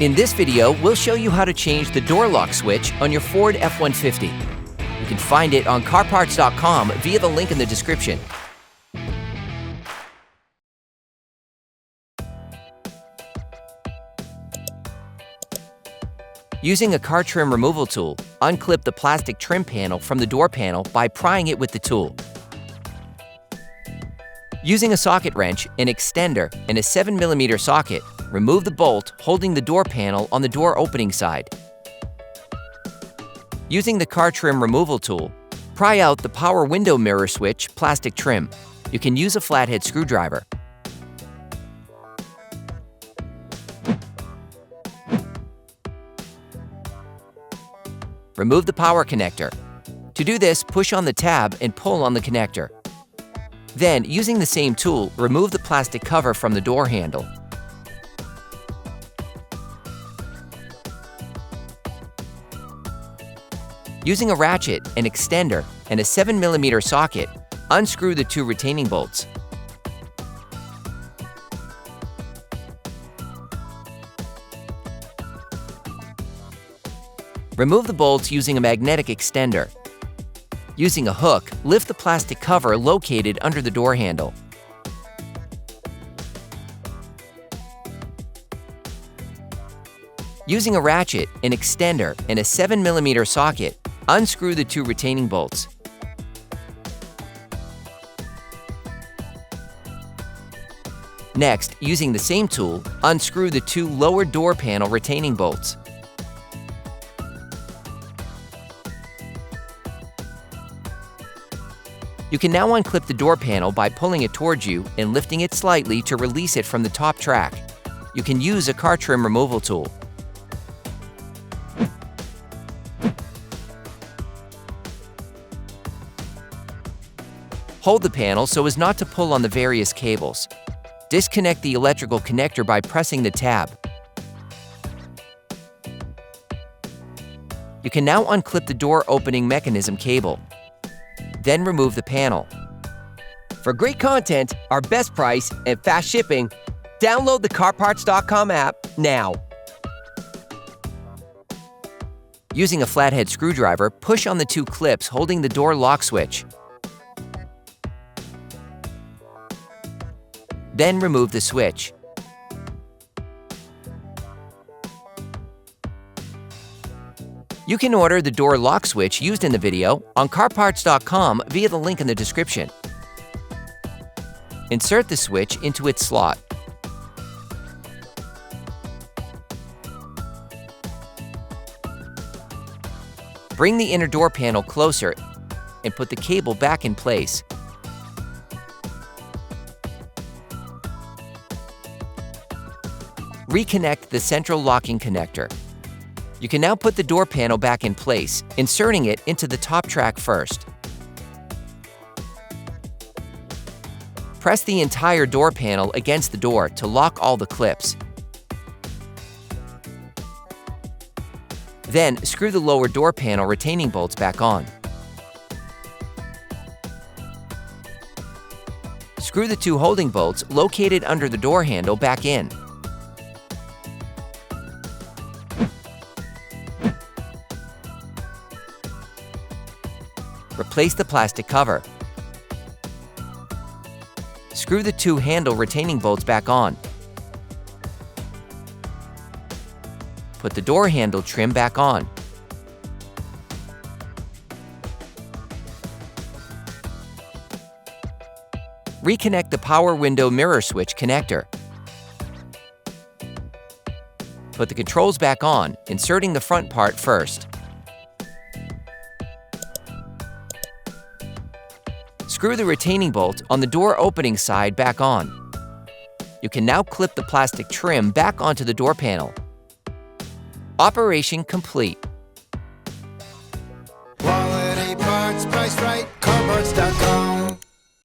In this video, we'll show you how to change the door lock switch on your Ford F-150. You can find it on CarParts.com via the link in the description. Using a car trim removal tool, unclip the plastic trim panel from the door panel by prying it with the tool. Using a socket wrench, an extender, and a 7mm socket, remove the bolt holding the door panel on the door opening side. Using the car trim removal tool, pry out the power window mirror switch plastic trim. You can use a flathead screwdriver. Remove the power connector. To do this, push on the tab and pull on the connector. Then, using the same tool, remove the plastic cover from the door handle. Using a ratchet, an extender, and a 7mm socket, unscrew the two retaining bolts. Remove the bolts using a magnetic extender. Using a hook, lift the plastic cover located under the door handle. Using a ratchet, an extender, and a 7mm socket, unscrew the two retaining bolts. Next, using the same tool, unscrew the two lower door panel retaining bolts. You can now unclip the door panel by pulling it towards you and lifting it slightly to release it from the top track. You can use a car trim removal tool. Hold the panel so as not to pull on the various cables. Disconnect the electrical connector by pressing the tab. You can now unclip the door opening mechanism cable. Then remove the panel. For great content, our best price, and fast shipping, download the CarParts.com app now. Using a flathead screwdriver, push on the two clips holding the door lock switch. Then remove the switch. You can order the door lock switch used in the video on CarParts.com via the link in the description. Insert the switch into its slot. Bring the inner door panel closer and put the cable back in place. Reconnect the central locking connector. You can now put the door panel back in place, inserting it into the top track first. Press the entire door panel against the door to lock all the clips. Then, screw the lower door panel retaining bolts back on. Screw the two holding bolts located under the door handle back in. Replace the plastic cover. Screw the two handle retaining bolts back on. Put the door handle trim back on. Reconnect the power window mirror switch connector. Put the controls back on, inserting the front part first. Screw the retaining bolt on the door opening side back on. You can now clip the plastic trim back onto the door panel. Operation complete. Quality parts, priced right, CarParts.com.